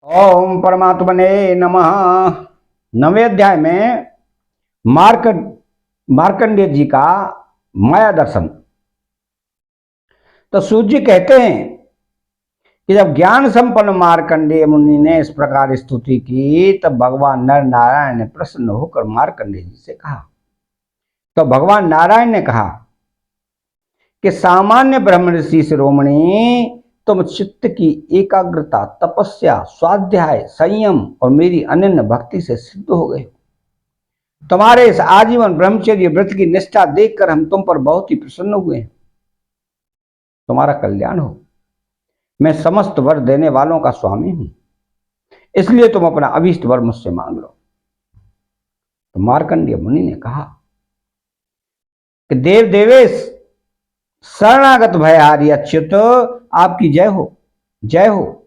ओम परमात्मने नमः। 9वें अध्याय में मार्कंडेय जी का माया दर्शन। तो सूत जी कहते हैं कि जब ज्ञान संपन्न मार्कंडेय मुनि ने इस प्रकार स्तुति की तब भगवान नर नारायण ने प्रसन्न होकर मार्कंडेय जी से कहा। तो भगवान नारायण ने कहा कि सामान्य ब्रह्म ऋषि शिरोमणि, तुम चित्त की एकाग्रता, तपस्या, स्वाध्याय, संयम और मेरी अनन्य भक्ति से सिद्ध हो गए। तुम्हारे इस आजीवन ब्रह्मचर्य व्रत की निष्ठा देखकर हम तुम पर बहुत ही प्रसन्न हुए हैं। तुम्हारा कल्याण हो। मैं समस्त वर देने वालों का स्वामी हूं, इसलिए तुम अपना अभीष्ट वर मुझसे मांग लो। तो मार्कंडेय मुनि ने कहा कि देव देवेश, शरणागत भयहारी अच्युत, आपकी जय हो, जय हो।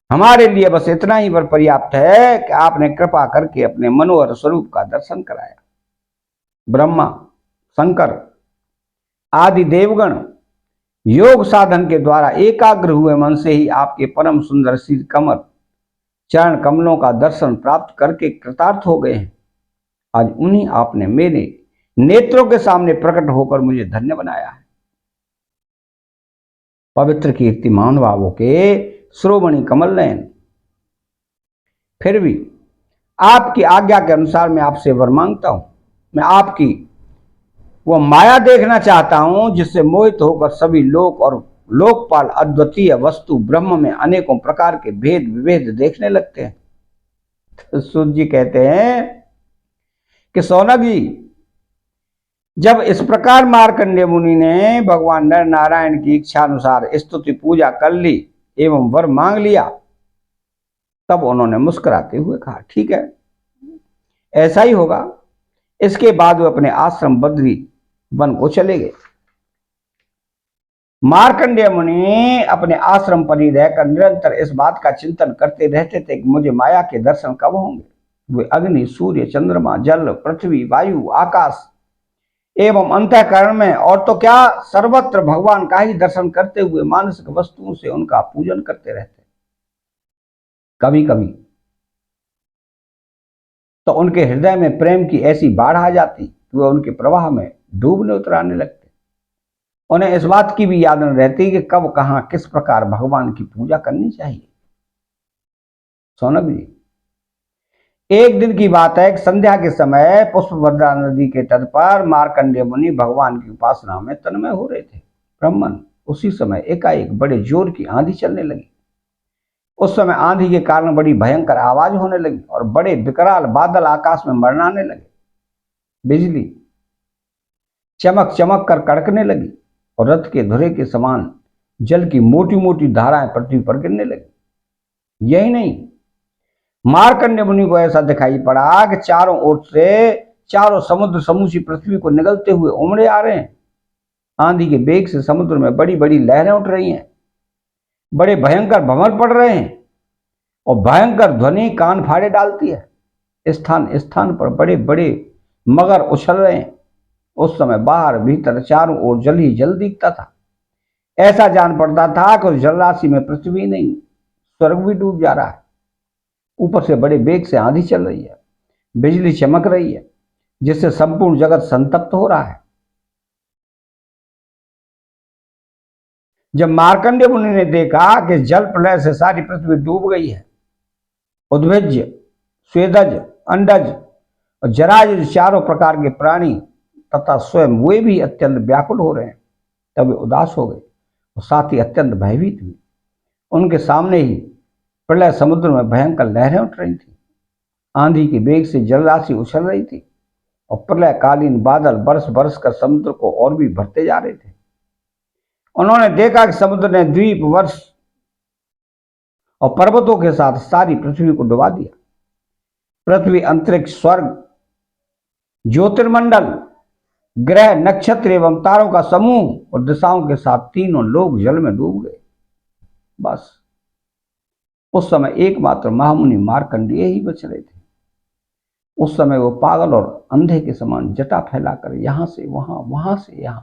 हमारे लिए बस इतना ही वर पर्याप्त है कि आपने कृपा करके अपने मनोहर स्वरूप का दर्शन कराया। ब्रह्मा, शंकर आदि देवगण योग साधन के द्वारा एकाग्र हुए मन से ही आपके परम सुंदर श्री कमल चरण कमलों का दर्शन प्राप्त करके कृतार्थ हो गए हैं। आज उन्हीं आपने मेरे नेत्रों के सामने प्रकट होकर मुझे धन्य बनाया है। पवित्र कीर्तिमान भावों के श्रोमणि कमल नयन, फिर भी आपकी आज्ञा के अनुसार मैं आपसे वर मांगता हूं। मैं आपकी वो माया देखना चाहता हूं जिससे मोहित होकर सभी लोक और लोकपाल अद्वितीय वस्तु ब्रह्म में अनेकों प्रकार के भेद विभेद देखने लगते हैं। तो सूत जी कहते हैं कि सौनक जी, जब इस प्रकार मार्कंडेय मुनि ने भगवान नर नारायण की इच्छा अनुसार स्तुति पूजा कर ली एवं वर मांग लिया, तब उन्होंने मुस्कुराते हुए कहा, ठीक है, ऐसा ही होगा। इसके बाद वे अपने आश्रम बद्री वन को चले गए। मार्कंडेय मुनि अपने आश्रम पर ही रहकर निरंतर इस बात का चिंतन करते रहते थे कि मुझे माया के दर्शन कब होंगे। वे अग्नि, सूर्य, चंद्रमा, जल, पृथ्वी, वायु, आकाश एवं अंतःकरण में और तो क्या सर्वत्र भगवान का ही दर्शन करते हुए मानसिक वस्तुओं से उनका पूजन करते रहते। कभी कभी तो उनके हृदय में प्रेम की ऐसी बाढ़ आ जाती कि वे उनके प्रवाह में डूबने उतराने लगते। उन्हें इस बात की भी याद न रहती कि कब कहां किस प्रकार भगवान की पूजा करनी चाहिए। सौनक जी, एक दिन की बात है कि संध्या के समय पुष्पभद्रा नदी के तट पर मार्कंडेय मुनि भगवान की उपासना में तन्मय हो रहे थे। ब्रह्मन, उसी समय एकाएक बड़े जोर की आंधी चलने लगी। उस समय आंधी के कारण बड़ी भयंकर आवाज होने लगी और बड़े विकराल बादल आकाश में मंडराने लगे। बिजली चमक चमक कर कड़कने लगी और रथ के धुरे के समान जल की मोटी मोटी धाराएं पृथ्वी पर गिरने लगी। यही नहीं, मार्कंडेय मुनि को ऐसा दिखाई पड़ा कि चारों ओर से चारों समुद्र समूची पृथ्वी को निगलते हुए उमड़े आ रहे हैं। आंधी के बेग से समुद्र में बड़ी बड़ी लहरें उठ रही हैं, बड़े भयंकर भंवर पड़ रहे हैं और भयंकर ध्वनि कान फाड़े डालती है। स्थान स्थान पर बड़े बड़े मगर उछल रहे हैं। उस समय बाहर भीतर चारों ओर जल ही जल दिखता था। ऐसा जान पड़ता था कि उस जलराशि में पृथ्वी नहीं, स्वर्ग भी डूब जा रहा है। ऊपर से बड़े वेग से आंधी चल रही है, बिजली चमक रही है, जिससे संपूर्ण जगत संतप्त हो रहा है। जब मार्कंडेय मुनि ने देखा कि जल प्रलय से सारी पृथ्वी डूब गई है, उद्भिज्य, स्वेदज, अंडज और जरायुज चारों प्रकार के प्राणी तथा स्वयं वे भी अत्यंत व्याकुल हो रहे हैं, तब वे उदास हो गए और साथ ही अत्यंत भयभीत हुए। उनके सामने ही प्रलय समुद्र में भयंकर लहरें उठ रही थी। आंधी के वेग से जलराशि उछल रही थी और प्रलयकालीन बादल बरस बरस कर समुद्र को और भी भरते जा रहे थे। उन्होंने देखा कि समुद्र ने द्वीप, वर्ष और पर्वतों के साथ सारी पृथ्वी को डुबा दिया। पृथ्वी, अंतरिक्ष, स्वर्ग, ज्योतिर्मंडल, ग्रह, नक्षत्र एवं तारों का समूह और दिशाओं के साथ तीनों लोग जल में डूब गए। बस उस समय एकमात्र महामुनि मार्कंडेय ही बच रहे थे। उस समय वो पागल और अंधे के समान जटा फैलाकर यहां से वहां, वहां से यहां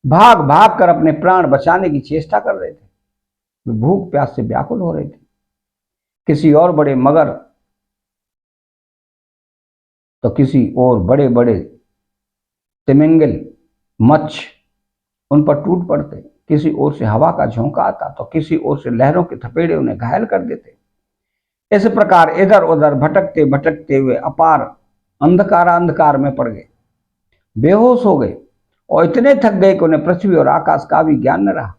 भाग भाग कर अपने प्राण बचाने की चेष्टा कर रहे थे। वे भूख प्यास से व्याकुल हो रहे थे। किसी और बड़े मगर तो किसी और बड़े बड़े तिमिंगल मच्छ उन पर टूट पड़ते, किसी ओर से हवा का झोंका आता तो किसी ओर से लहरों के थपेड़े उन्हें घायल कर देते। इस प्रकार इधर उधर भटकते भटकते हुए अपार अंधकार में पड़ गए, बेहोश हो गए और इतने थक गए कि उन्हें पृथ्वी और आकाश का भी ज्ञान न रहा।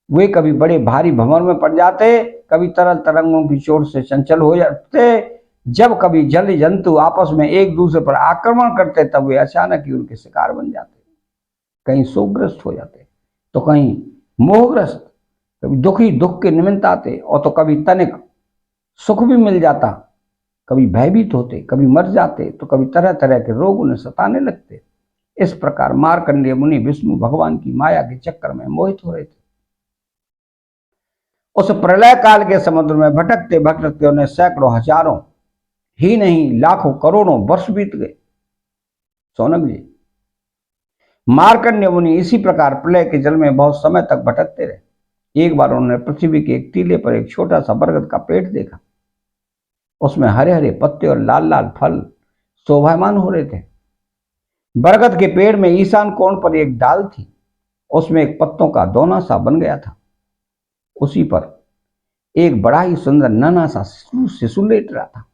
वे कभी बड़े भारी भंवर में पड़ जाते, कभी तरल तरंगों की चोट से चंचल हो जाते, जब कभी जल जंतु आपस में एक दूसरे पर आक्रमण करते तब वे अचानक ही उनके शिकार बन जाते। कहीं शोकग्रस्त हो जाते तो कहीं मोहग्रस्त, कभी दुखी दुख के निमित्त आते और तो कभी तनिक सुख भी मिल जाता, कभी भयभीत होते, कभी मर जाते तो कभी तरह तरह के रोग उन्हें सताने लगते। इस प्रकार मार्कंडेय मुनि विष्णु भगवान की माया के चक्कर में मोहित हो रहे थे। उस प्रलय काल के समुद्र में भटकते भटकते उन्हें सैकड़ों हजारों ही नहीं लाखों करोड़ों वर्ष बीत गए। सोनक जी, मार्कंडेय मुनि इसी प्रकार प्रलय के जल में बहुत समय तक भटकते रहे। एक बार उन्होंने पृथ्वी के एक टीले पर एक छोटा सा बरगद का पेड़ देखा। उसमें हरे हरे पत्ते और लाल लाल फल शोभायमान हो रहे थे। बरगद के पेड़ में ईशान कोण पर एक डाल थी, उसमें एक पत्तों का दोना सा बन गया था। उसी पर एक बड़ा ही सुंदर नन्हा सा शिशु लेट रहा था।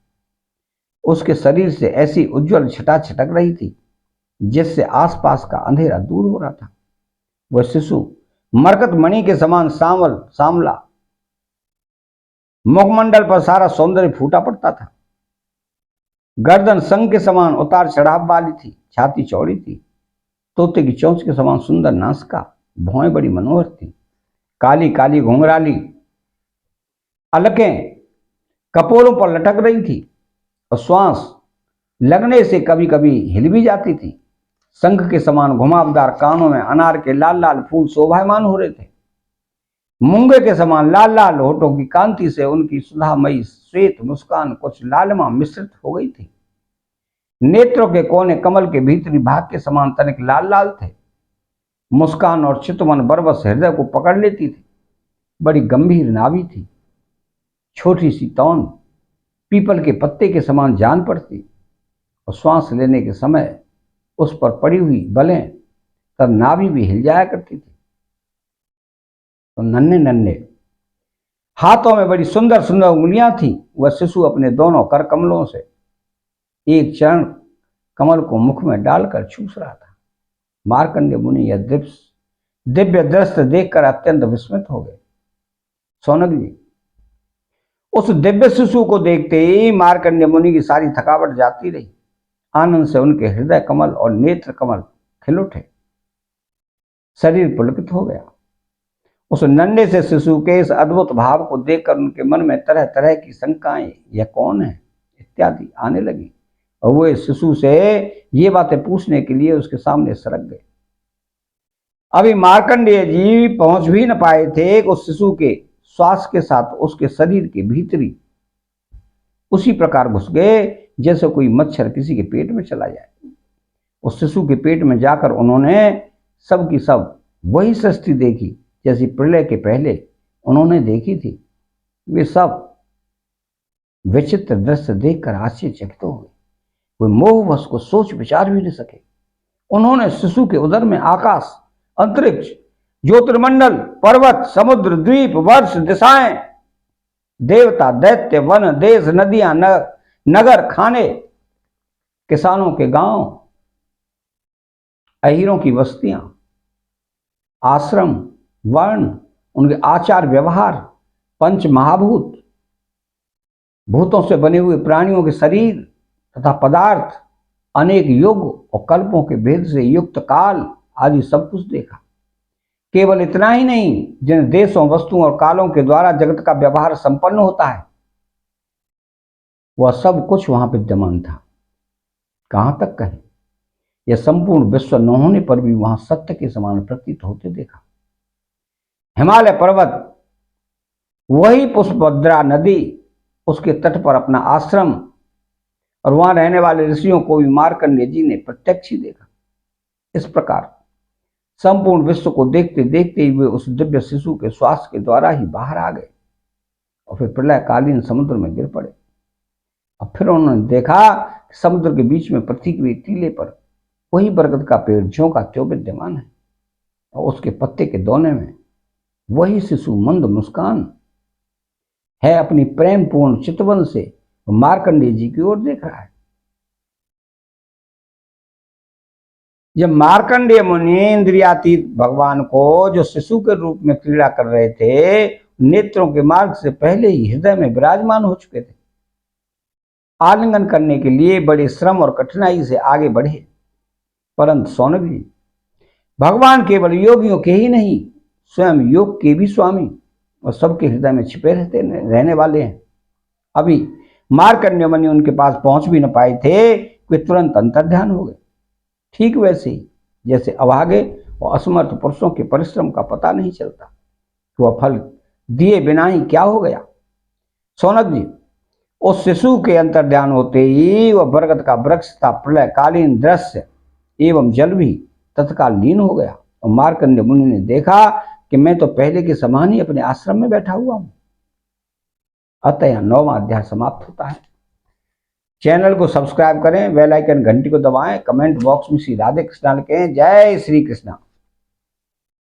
उसके शरीर से ऐसी उज्जवल छटा छटक रही थी जिससे आसपास का अंधेरा दूर हो रहा था। वह शिशु मरकत मणि के समान सांवला, मुखमंडल पर सारा सौंदर्य फूटा पड़ता था। गर्दन संग के समान उतार चढ़ाव वाली थी, छाती चौड़ी थी, तोते की चोंच के समान सुंदर नासिका, भौएं बड़ी मनोहर थी, काली काली घुंघराली अलकें कपोलों पर लटक रही थी और श्वास लगने से कभी कभी हिल भी जाती थी। शंख के समान घुमावदार कानों में अनार के लाल लाल फूल शोभायमान हो रहे थे। मूंगे के समान लाल लाल होठों की कांति से उनकी सुधामयी श्वेत मुस्कान कुछ लालिमा मिश्रित हो गई थी। नेत्रों के कोने कमल के भीतरी भाग के समान तनिक लाल लाल थे। मुस्कान और चितवन बरबस हृदय को पकड़ लेती थी। बड़ी गंभीर नाभि थी, छोटी सी तौन पीपल के पत्ते के समान जान पड़ती और श्वास लेने के समय उस पर पड़ी हुई बलें तब नाभि भी हिल जाया करती थी। तो नन्हे नन्हे हाथों में बड़ी सुंदर सुंदर उंगलियां थी। वह शिशु अपने दोनों कर कमलों से एक चरण कमल को मुख में डालकर चूस रहा था। मार्कंडेय मुनि यह दिव्य दृश्य देखकर अत्यंत विस्मित हो गए। सोनक जी, उस दिव्य शिशु को देखते ही मार्कंडेय मुनि की सारी थकावट जाती रही। आनंद से उनके हृदय कमल और नेत्र कमल खिल उठे, शरीर पुलकित हो गया। उस नन्हे से शिशु के इस अद्भुत भाव को देखकर उनके मन में तरह तरह की शंकाएं, यह कौन है इत्यादि आने लगी और वो इस शिशु से ये बातें पूछने के लिए उसके सामने सरक गए। अभी मार्कंडेय जी पहुंच भी न पाए थे कि उस शिशु के श्वास के साथ उसके शरीर के भीतरी उसी प्रकार घुस गए जैसे कोई मच्छर किसी के पेट में चला जाए। उस शिशु के पेट में जाकर उन्होंने सब की सब वही सृष्टि देखी जैसी प्रलय के पहले उन्होंने देखी थी। वे सब विचित्र दृश्य देखकर आश्चर्यचकित हो गए। वे मोहवश को सोच विचार भी नहीं सके। उन्होंने शिशु के उदर में आकाश, अंतरिक्ष, ज्योतिर्मंडल, पर्वत, समुद्र, द्वीप, वर्ष, दिशाएं, देवता, दैत्य, वन, देश, नदियां, नगर, खाने, किसानों के गांव, अहीरों की बस्तियां, आश्रम, वर्ण, उनके आचार व्यवहार, पंच महाभूत, भूतों से बने हुए प्राणियों के शरीर तथा पदार्थ, अनेक युग और कल्पों के भेद से युक्त काल आदि सब कुछ देखा। केवल इतना ही नहीं, जिन देशों, वस्तुओं और कालों के द्वारा जगत का व्यवहार संपन्न होता है वह सब कुछ वहां विद्यमान था। कहां तक कहें, यह संपूर्ण विश्व न होने पर भी वहां सत्य के समान प्रतीत होते देखा। हिमालय पर्वत, वही पुष्पभद्रा नदी, उसके तट पर अपना आश्रम और वहां रहने वाले ऋषियों को भी मार्कंडेय जी ने प्रत्यक्ष ही देखा। इस प्रकार संपूर्ण विश्व को देखते देखते ही वे उस दिव्य शिशु के श्वास के द्वारा ही बाहर आ गए और फिर प्रलयकालीन समुद्र में गिर पड़े। और फिर उन्होंने देखा कि समुद्र के बीच में पृथ्वी के टीले पर वही बरगद का पेड़ ज्यों का त्यों विद्यमान है, और उसके पत्ते के दोने में वही शिशु मंद मुस्कान है, अपनी प्रेम पूर्ण चितवन से मार्कंडेय जी की ओर देख रहा है। जब मार्कंडेय मुनि इंद्रियातीत भगवान को जो शिशु के रूप में क्रीड़ा कर रहे थे, नेत्रों के मार्ग से पहले ही हृदय में विराजमान हो चुके थे, आलिंगन करने के लिए बड़े श्रम और कठिनाई से आगे बढ़े। परंतु सौनक जी, भगवान केवल योगियों के ही नहीं, स्वयं योग के भी स्वामी और सबके हृदय में छिपे रहने वाले हैं। अभी मार्कंडेय मुनि उनके पास पहुंच भी न पाए थे, वे तुरंत अंतर्ध्यान हो गए। ठीक वैसे ही जैसे अभागे और असमर्थ पुरुषों के परिश्रम का पता नहीं चलता, तो वह फल दिए बिना ही क्या हो गया। सौनक जी, उस शिशु के अंतर्ध्यान होते ही वह बरगद का वृक्ष था प्रलयकालीन दृश्य एवं जल भी तत्काल लीन हो गया, और मार्कंडेय मुनि ने देखा कि मैं तो पहले के समान ही अपने आश्रम में बैठा हुआ हूं। अतः यह 9वां अध्याय समाप्त होता है। चैनल को सब्सक्राइब करें, बेल आइकन घंटी को दबाएं, कमेंट बॉक्स में श्री राधे कृष्णा लिखें। जय श्री कृष्णा।